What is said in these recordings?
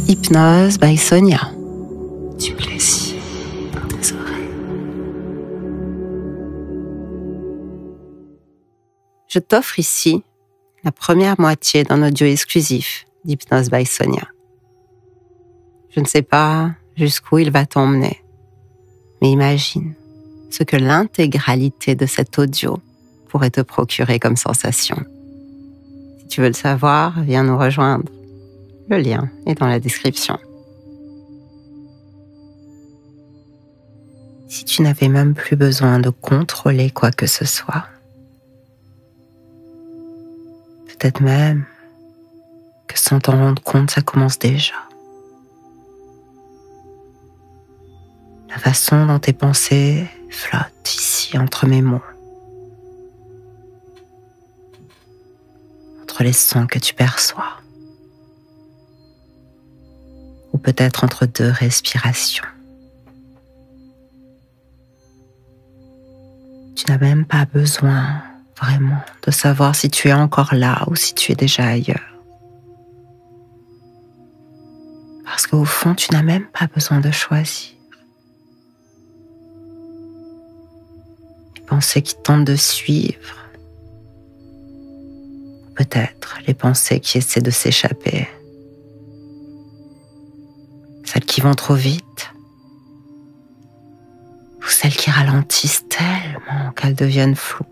Hypnose by Sonia. Du plaisir dans tes oreilles. Je t'offre ici la première moitié d'un audio exclusif d'Hypnose by Sonia. Je ne sais pas jusqu'où il va t'emmener, mais imagine ce que l'intégralité de cet audio pourrait te procurer comme sensation. Si tu veux le savoir, viens nous rejoindre. Le lien est dans la description. Si tu n'avais même plus besoin de contrôler quoi que ce soit, peut-être même que sans t'en rendre compte, ça commence déjà. La façon dont tes pensées flottent ici entre mes mots, entre les sons que tu perçois, ou peut-être entre deux respirations. Tu n'as même pas besoin vraiment de savoir si tu es encore là ou si tu es déjà ailleurs. Parce qu'au fond, tu n'as même pas besoin de choisir. Les pensées qui tentent de suivre, ou peut-être les pensées qui essaient de s'échapper, celles qui vont trop vite, ou celles qui ralentissent tellement qu'elles deviennent floues.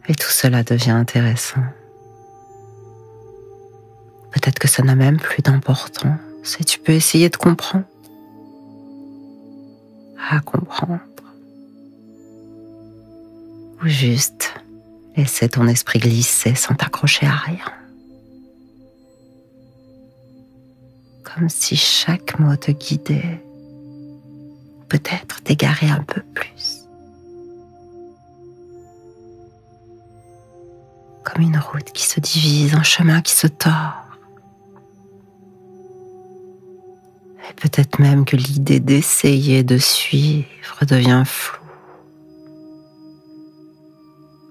Et tout cela devient intéressant. Peut-être que ça n'a même plus d'importance et tu peux essayer de comprendre. À comprendre. Ou juste laisser ton esprit glisser sans t'accrocher à rien. Comme si chaque mot te guidait, ou peut-être t'égarer un peu plus. Comme une route qui se divise, un chemin qui se tord. Et peut-être même que l'idée d'essayer de suivre devient floue.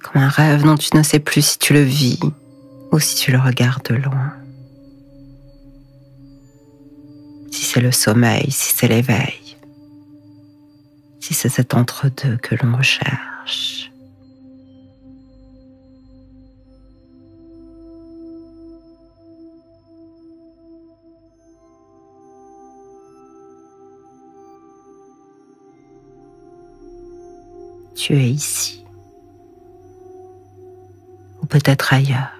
Comme un rêve dont tu ne sais plus si tu le vis ou si tu le regardes de loin. Si c'est le sommeil, si c'est l'éveil, si c'est cet entre-deux que l'on recherche. Tu es ici, ou peut-être ailleurs.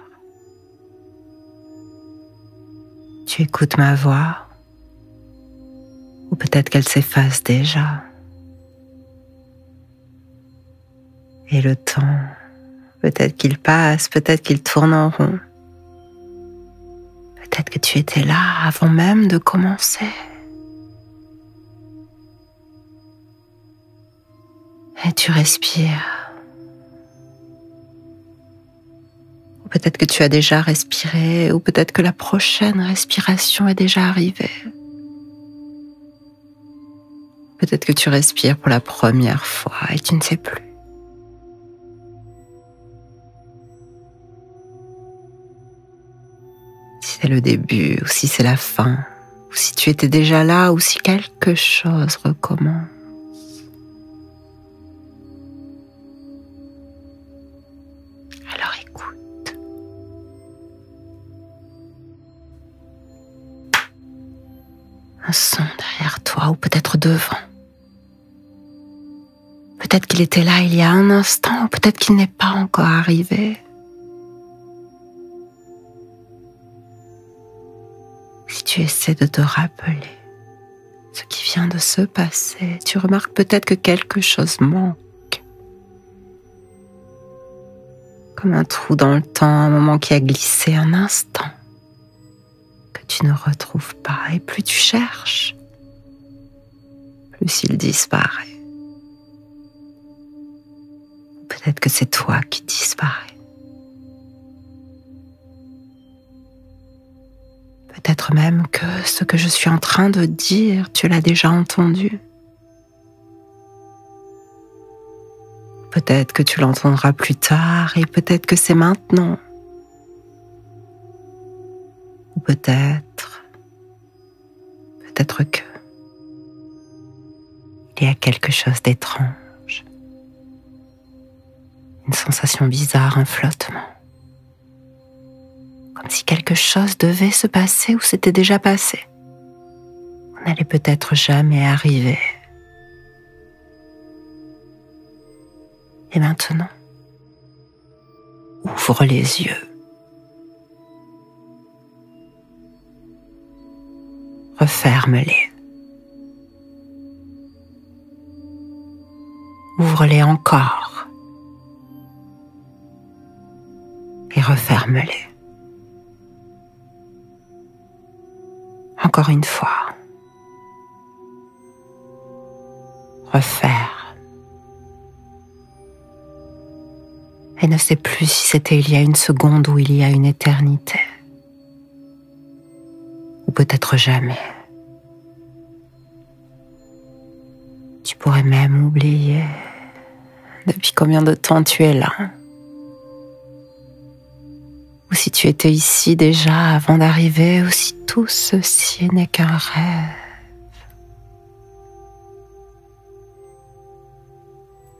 Tu écoutes ma voix, ou peut-être qu'elle s'efface déjà. Et le temps, peut-être qu'il passe, peut-être qu'il tourne en rond. Peut-être que tu étais là avant même de commencer. Et tu respires. Ou peut-être que tu as déjà respiré, ou peut-être que la prochaine respiration est déjà arrivée. Peut-être que tu respires pour la première fois et tu ne sais plus. Si c'est le début, ou si c'est la fin, ou si tu étais déjà là, ou si quelque chose recommence. Alors écoute. Un son derrière toi ou peut-être devant. Peut-être qu'il était là il y a un instant ou peut-être qu'il n'est pas encore arrivé. Si tu essaies de te rappeler ce qui vient de se passer, tu remarques peut-être que quelque chose manque. Comme un trou dans le temps, un moment qui a glissé un instant, que tu ne retrouves pas. Et plus tu cherches, plus il disparaît. Peut-être que c'est toi qui disparais. Peut-être même que ce que je suis en train de dire, tu l'as déjà entendu. Peut-être que tu l'entendras plus tard et peut-être que c'est maintenant. peut-être que il y a quelque chose d'étrange, une sensation bizarre, un flottement, comme si quelque chose devait se passer ou s'était déjà passé. On n'allait peut-être jamais arriver. Et maintenant, ouvre les yeux. Referme-les. Ouvre-les encore. Et referme-les. Encore une fois. Referme. Et ne sais plus si c'était il y a une seconde ou il y a une éternité. Ou peut-être jamais. Tu pourrais même oublier depuis combien de temps tu es là. Ou si tu étais ici déjà avant d'arriver, ou si tout ceci n'est qu'un rêve.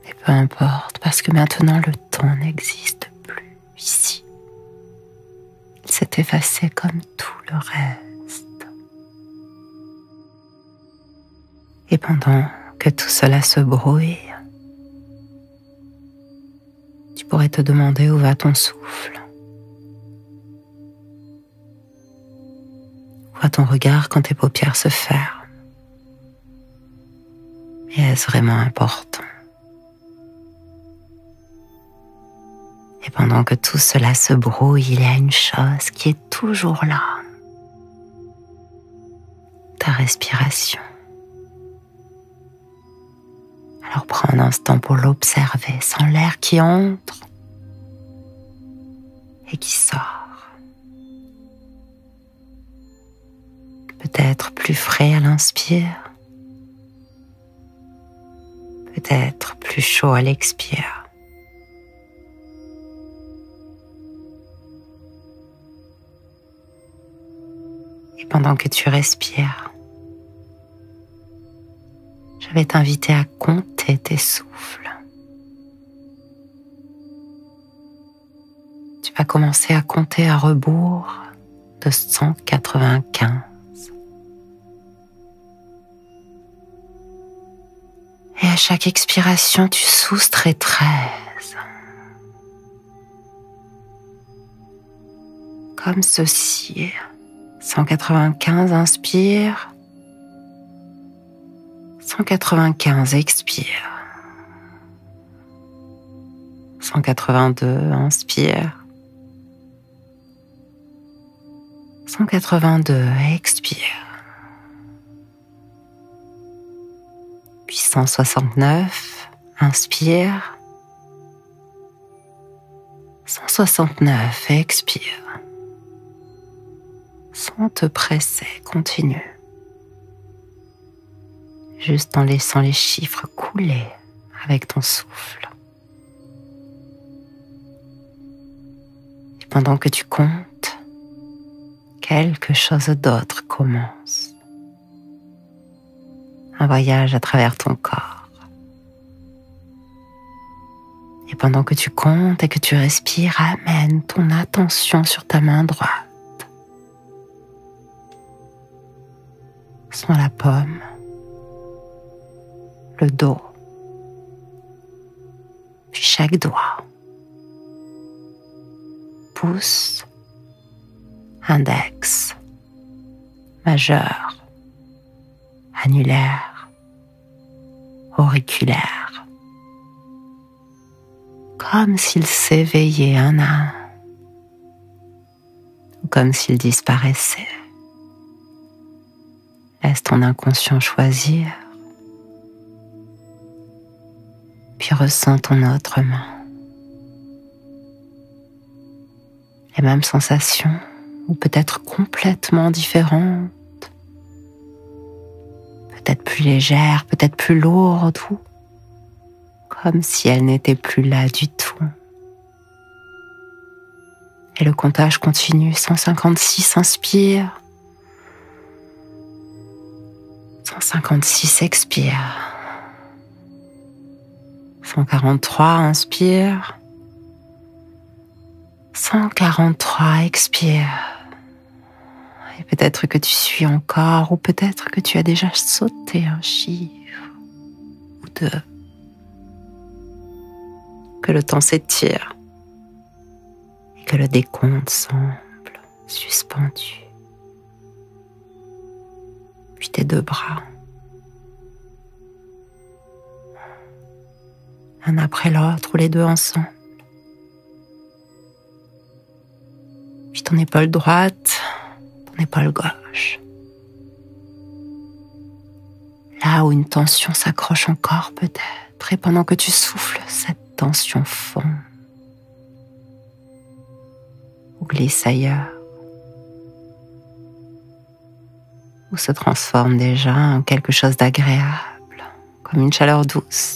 Mais peu importe, parce que maintenant le temps n'existe plus ici. Il s'est effacé comme tout le reste. Et pendant que tout cela se brouille, tu pourrais te demander où va ton souffle. Où va ton regard quand tes paupières se ferment? Et est-ce vraiment important? Et pendant que tout cela se brouille, il y a une chose qui est toujours là. Ta respiration. Alors prends un instant pour l'observer, sans l'air qui entre et qui sort. Peut-être plus frais à l'inspire, peut-être plus chaud à l'expire. Et pendant que tu respires, je vais t'inviter à compter tes souffles. Tu vas commencer à compter à rebours de 195. Et à chaque expiration, tu soustrais 13. Comme ceci. 195, inspire. 195, expire. 182, inspire. 182, expire. Puis 169, inspire. 169, expire. Sans te presser, continue. Juste en laissant les chiffres couler avec ton souffle. Et pendant que tu comptes, quelque chose d'autre commence. Un voyage à travers ton corps. Et pendant que tu comptes et que tu respires, amène ton attention sur ta main droite. Sur la paume. Le dos, puis chaque doigt, pouce, index, majeur, annulaire, auriculaire, comme s'il s'éveillait un à un, ou comme s'il disparaissait. Laisse ton inconscient choisir. Puis ressens ton autre main. Les mêmes sensations, ou peut-être complètement différentes. Peut-être plus légères, peut-être plus lourdes, ou comme si elles n'étaient plus là du tout. Et le comptage continue. 156, inspire. 156, expire. 143, inspire. 143, expire. Et peut-être que tu suis encore, ou peut-être que tu as déjà sauté un chiffre ou deux. Que le temps s'étire et que le décompte semble suspendu. Puis tes deux bras, un après l'autre ou les deux ensemble. Puis ton épaule droite, ton épaule gauche. Là où une tension s'accroche encore peut-être, et pendant que tu souffles, cette tension fond ou glisse ailleurs, ou se transforme déjà en quelque chose d'agréable, comme une chaleur douce,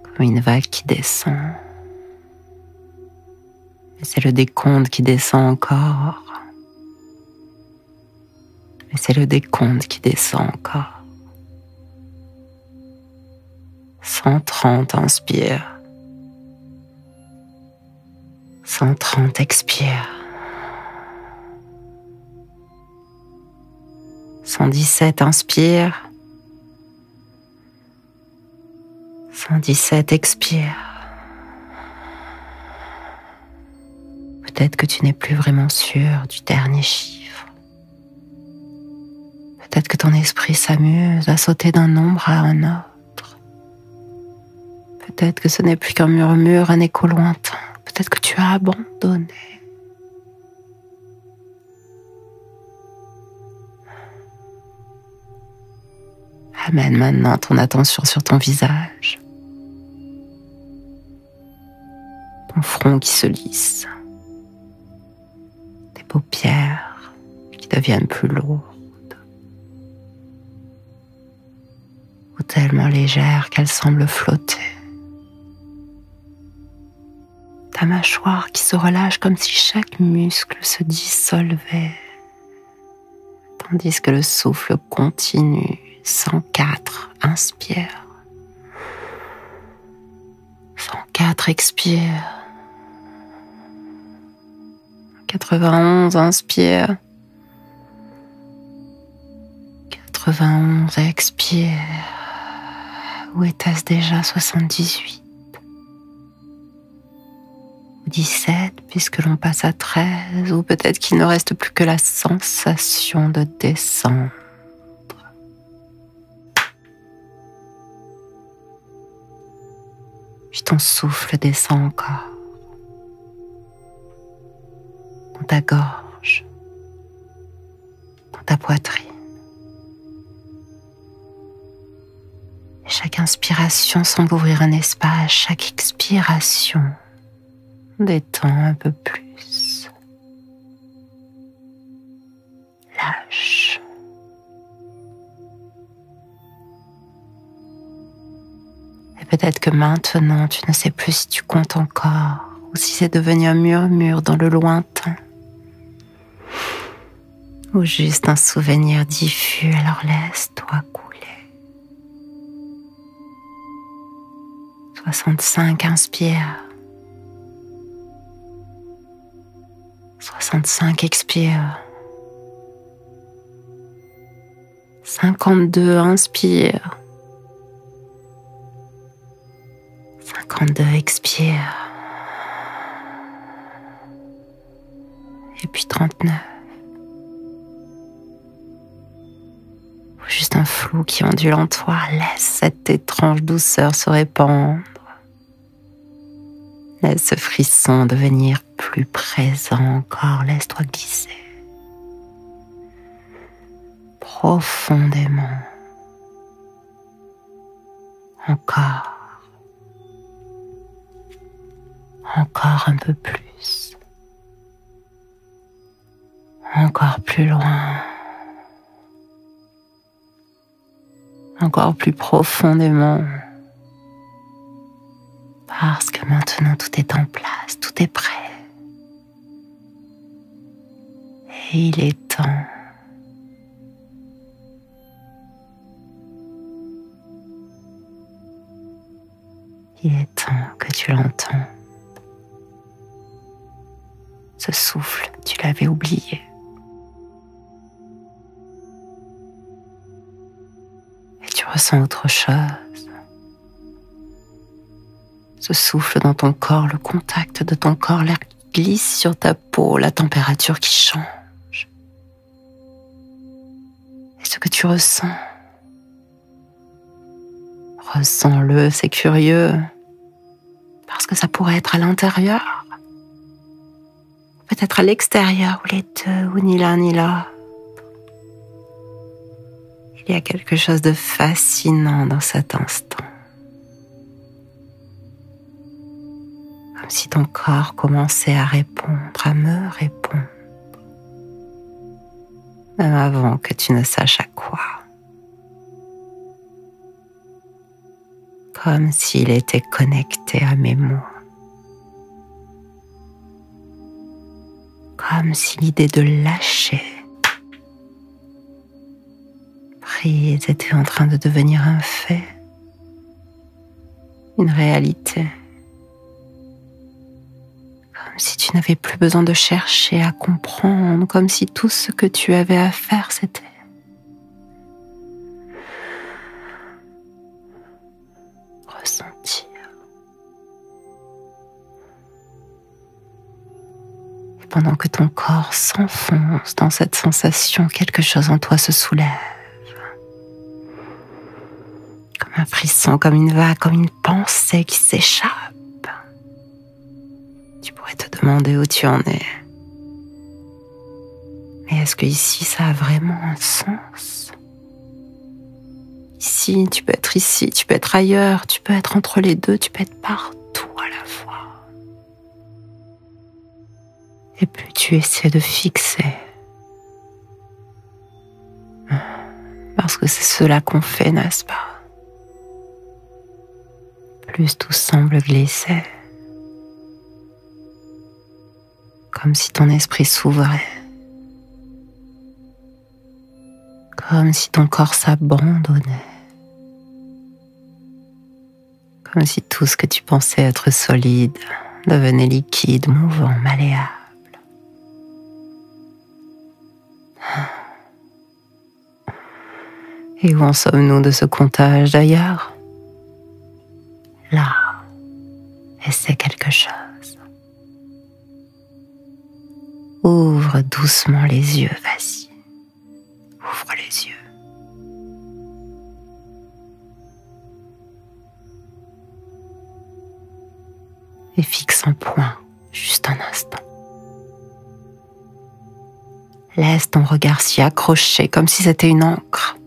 comme une vague qui descend. Et c'est le décompte qui descend encore. Et c'est le décompte qui descend encore. 130, inspire. 130, expire. 117, inspire. 117, expire. Peut-être que tu n'es plus vraiment sûr du dernier chiffre. Peut-être que ton esprit s'amuse à sauter d'un nombre à un autre. Peut-être que ce n'est plus qu'un murmure, un écho lointain. Peut-être que tu as abandonné. Amène maintenant ton attention sur ton visage. Ton front qui se lisse. Tes paupières qui deviennent plus lourdes. Ou tellement légères qu'elles semblent flotter. Ta mâchoire qui se relâche comme si chaque muscle se dissolvait, tandis que le souffle continue. 104, inspire. 104, expire. 91, inspire. 91, expire. Où était-ce déjà? 78 ou 17, puisque l'on passe à 13, ou peut-être qu'il ne reste plus que la sensation de descendre. Puis ton souffle descend encore dans ta gorge, dans ta poitrine. Et chaque inspiration semble ouvrir un espace, chaque expiration détend un peu plus. Lâche. Et peut-être que maintenant, tu ne sais plus si tu comptes encore ou si c'est devenu un murmure dans le lointain ou juste un souvenir diffus, alors laisse-toi couler. 65, inspire. 65, expire. 52, inspire. 52, expire. Et puis 39. Juste un flou qui ondule en toi. Laisse cette étrange douceur se répandre. Laisse ce frisson devenir plus présent encore. Laisse-toi glisser. Profondément. Encore. Encore un peu plus. Encore plus loin. Encore plus profondément. Parce que maintenant tout est en place, tout est prêt. Et il est temps. Il est temps que tu l'entends. Ce souffle, tu l'avais oublié. Et tu ressens autre chose. Ce souffle dans ton corps, le contact de ton corps, l'air qui glisse sur ta peau, la température qui change. Et ce que tu ressens, ressens-le, c'est curieux. Parce que ça pourrait être à l'intérieur, peut-être à l'extérieur, ou les deux, ou ni l'un ni l'autre. Il y a quelque chose de fascinant dans cet instant. Comme si ton corps commençait à répondre, à me répondre. Même avant que tu ne saches à quoi. Comme s'il était connecté à mes mots. Comme si l'idée de lâcher prise était en train de devenir un fait, une réalité. Comme si tu n'avais plus besoin de chercher à comprendre, comme si tout ce que tu avais à faire, c'était ressentir. Et pendant que ton corps s'enfonce dans cette sensation, quelque chose en toi se soulève. Comme un frisson, comme une vague, comme une pensée qui s'échappe. Tu pourrais te demander où tu en es. Mais est-ce que ici, ça a vraiment un sens? Ici, tu peux être ici, tu peux être ailleurs, tu peux être entre les deux, tu peux être partout à la fois. Et plus tu essaies de fixer, parce que c'est cela qu'on fait, n'est-ce pas? Plus tout semble glisser. Comme si ton esprit s'ouvrait. Comme si ton corps s'abandonnait. Comme si tout ce que tu pensais être solide devenait liquide, mouvant, malléable. Et où en sommes-nous de ce comptage d'ailleurs? Là, essaie quelque chose. Ouvre doucement les yeux, vas-y. Ouvre les yeux. Et fixe un point, juste un instant. Laisse ton regard s'y accrocher comme si c'était une encre.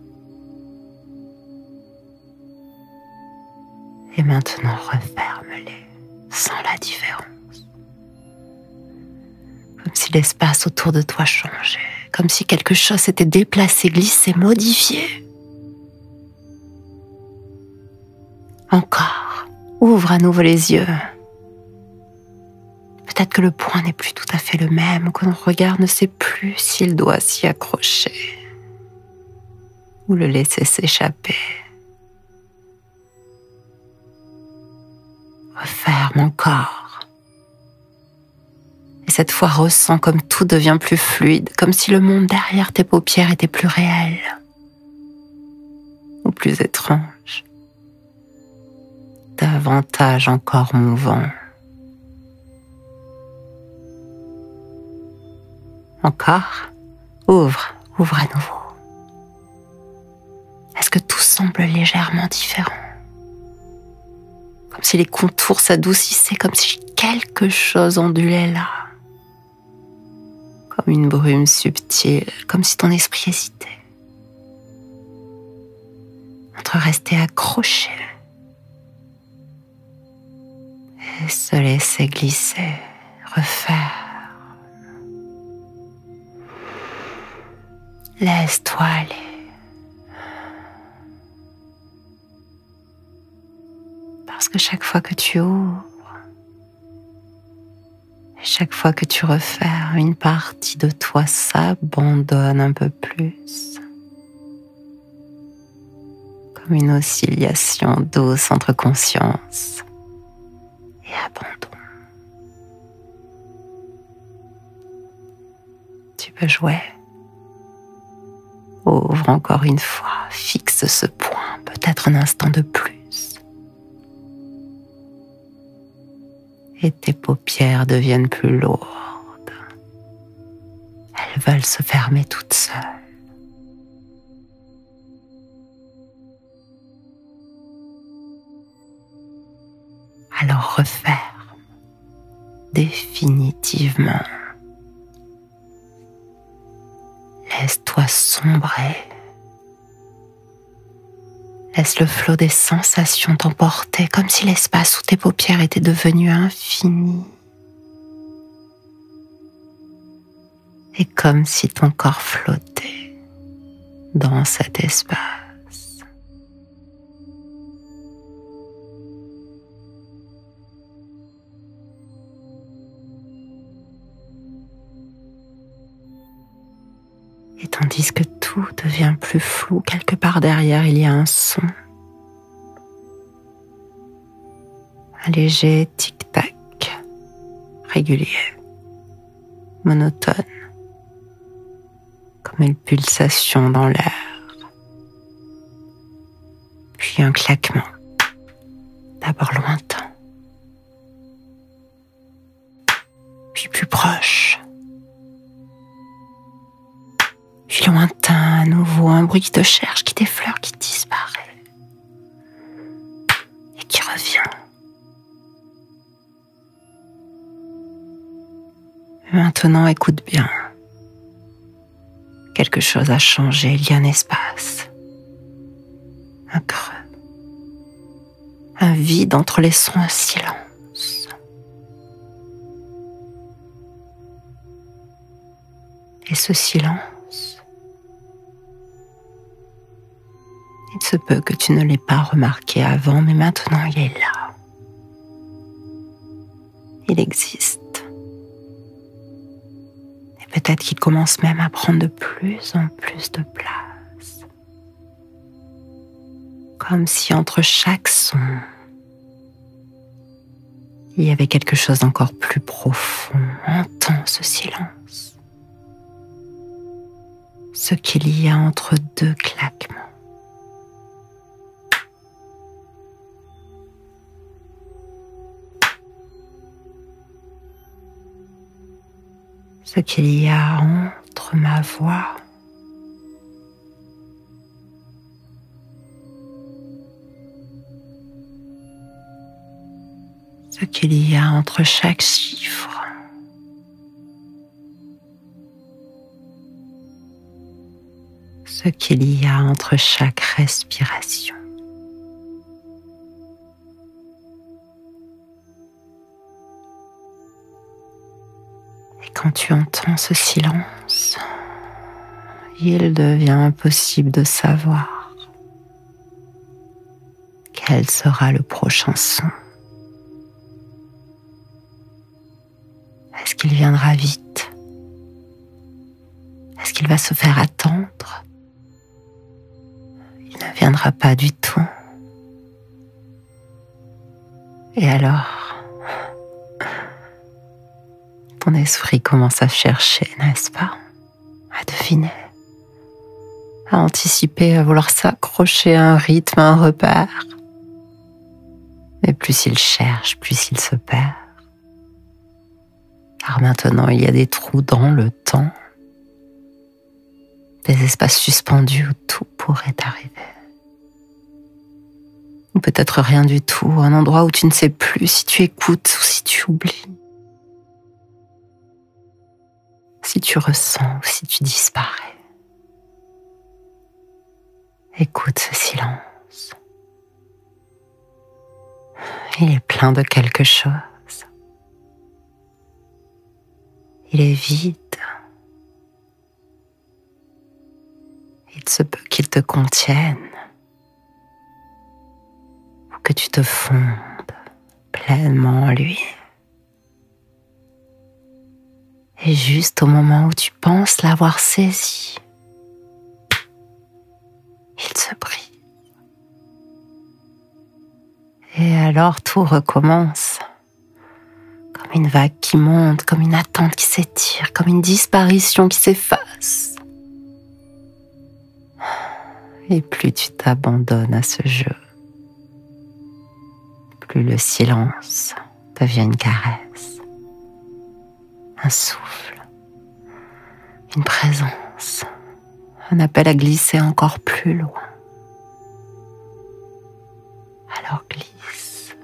Et maintenant, referme-les sans la différence. Comme si l'espace autour de toi changeait, comme si quelque chose s'était déplacé, glissé, modifié. Encore, ouvre à nouveau les yeux. Peut-être que le point n'est plus tout à fait le même, que ton regard ne sait plus s'il doit s'y accrocher ou le laisser s'échapper. Referme encore. Et cette fois, ressens comme tout devient plus fluide, comme si le monde derrière tes paupières était plus réel ou plus étrange, davantage encore mouvant. Encore, ouvre à nouveau. Est-ce que tout semble légèrement différent? Comme si les contours s'adoucissaient, comme si quelque chose ondulait là. Comme une brume subtile, comme si ton esprit hésitait. Entre rester accroché et se laisser glisser, refaire. Laisse-toi aller. Parce que chaque fois que tu ouvres, Chaque fois que tu refermes, une partie de toi s'abandonne un peu plus, comme une oscillation douce entre conscience et abandon. Tu peux jouer. Ouvre encore une fois, fixe ce point, peut-être un instant de plus. Et tes paupières deviennent plus lourdes. Elles veulent se fermer toutes seules. Alors referme définitivement. Laisse-toi sombrer. Laisse le flot des sensations t'emporter, comme si l'espace sous tes paupières était devenu infini. Et comme si ton corps flottait dans cet espace. Et tandis que tout devient plus flou, quelque part derrière, il y a un son. Un léger tic-tac, régulier, monotone, comme une pulsation dans l'air. Puis un claquement, d'abord lointain, puis plus proche. Puis lointain, à nouveau, un bruit qui te cherche, qui t'effleure, qui disparaît. Et qui revient. Maintenant, écoute bien. Quelque chose a changé, il y a un espace. Un creux. Un vide entre les sons, un silence. Et ce silence, il se peut que tu ne l'aies pas remarqué avant, mais maintenant il est là. Il existe. Et peut-être qu'il commence même à prendre de plus en plus de place. Comme si entre chaque son, il y avait quelque chose d'encore plus profond. Entends ce silence. Ce qu'il y a entre deux claquements. Ce qu'il y a entre ma voix ce qu'il y a entre chaque chiffre, ce qu'il y a entre chaque respiration. Et quand tu entends ce silence, il devient impossible de savoir quel sera le prochain son. Est-ce qu'il viendra vite? Est-ce qu'il va se faire attendre? Il ne viendra pas du tout. Et alors, ton esprit commence à chercher, n'est-ce pas? À deviner, à anticiper, à vouloir s'accrocher à un rythme, à un repère. Mais plus il cherche, plus il se perd. Car maintenant, il y a des trous dans le temps, des espaces suspendus où tout pourrait arriver. Ou peut-être rien du tout, un endroit où tu ne sais plus si tu écoutes ou si tu oublies. Si tu ressens ou si tu disparais. Écoute ce silence. Il est plein de quelque chose. Il est vide. Il se peut qu'il te contienne ou que tu te fondes pleinement en lui. Et juste au moment où tu penses l'avoir saisi, il se brise. Et alors tout recommence, comme une vague qui monte, comme une attente qui s'étire, comme une disparition qui s'efface. Et plus tu t'abandonnes à ce jeu, plus le silence devient une caresse, un souffle, une présence, un appel à glisser encore plus loin. Alors glisse.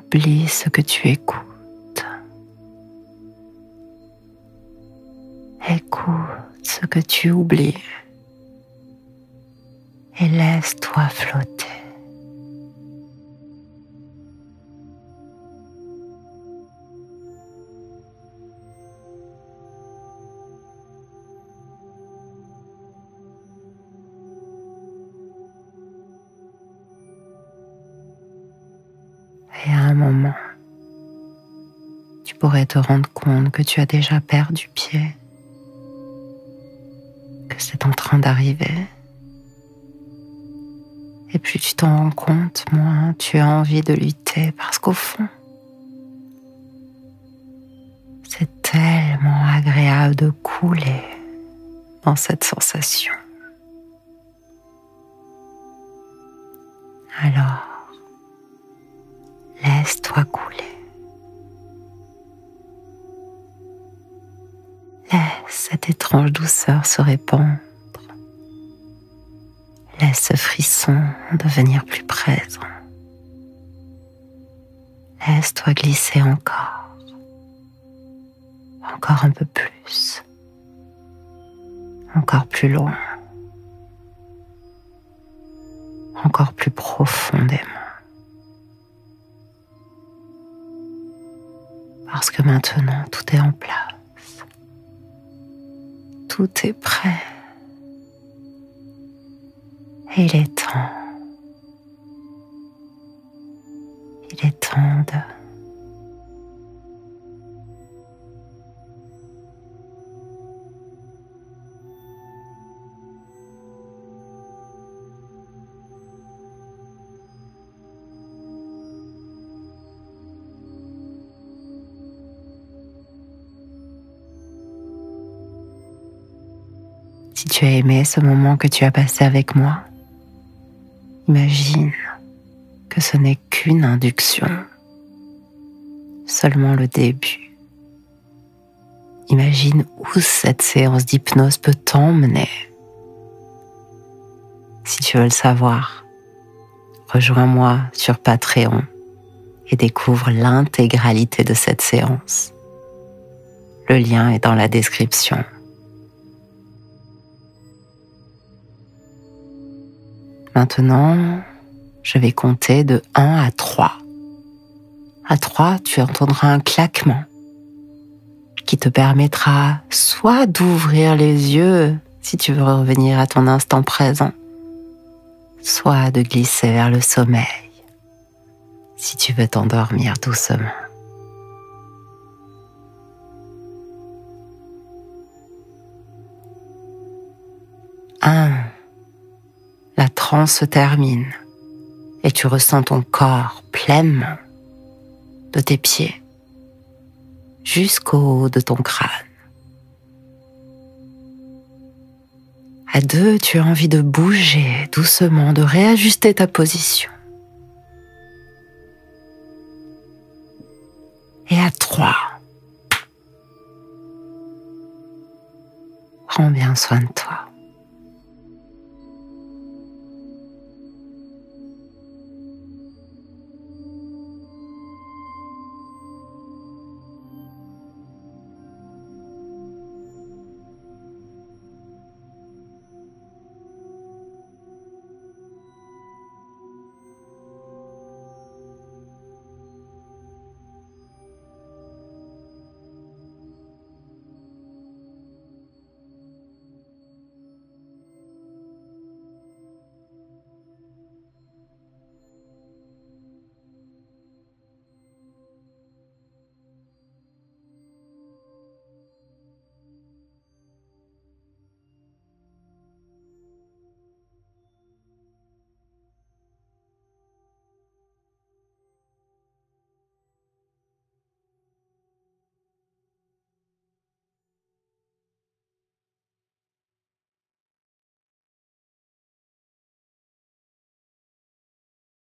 Oublie ce que tu écoutes. Écoute ce que tu oublies et laisse-toi flotter. Et à un moment, tu pourrais te rendre compte que tu as déjà perdu pied, que c'est en train d'arriver. Et plus tu t'en rends compte, moins tu as envie de lutter parce qu'au fond, c'est tellement agréable de couler dans cette sensation. Alors, laisse-toi couler. Laisse cette étrange douceur se répandre. Laisse ce frisson devenir plus présent. Laisse-toi glisser encore un peu plus, encore plus loin, encore plus profondément. Parce que maintenant, tout est en place. Tout est prêt. Et il est temps. Il est temps de... Si tu as aimé ce moment que tu as passé avec moi, imagine que ce n'est qu'une induction, seulement le début. Imagine où cette séance d'hypnose peut t'emmener. Si tu veux le savoir, rejoins-moi sur Patreon et découvre l'intégralité de cette séance. Le lien est dans la description. Maintenant, je vais compter de 1 à 3. À 3, tu entendras un claquement qui te permettra soit d'ouvrir les yeux si tu veux revenir à ton instant présent, soit de glisser vers le sommeil si tu veux t'endormir doucement. 1. La transe se termine et tu ressens ton corps pleinement, de tes pieds jusqu'au haut de ton crâne. À 2, tu as envie de bouger doucement, de réajuster ta position. Et à 3, prends bien soin de toi.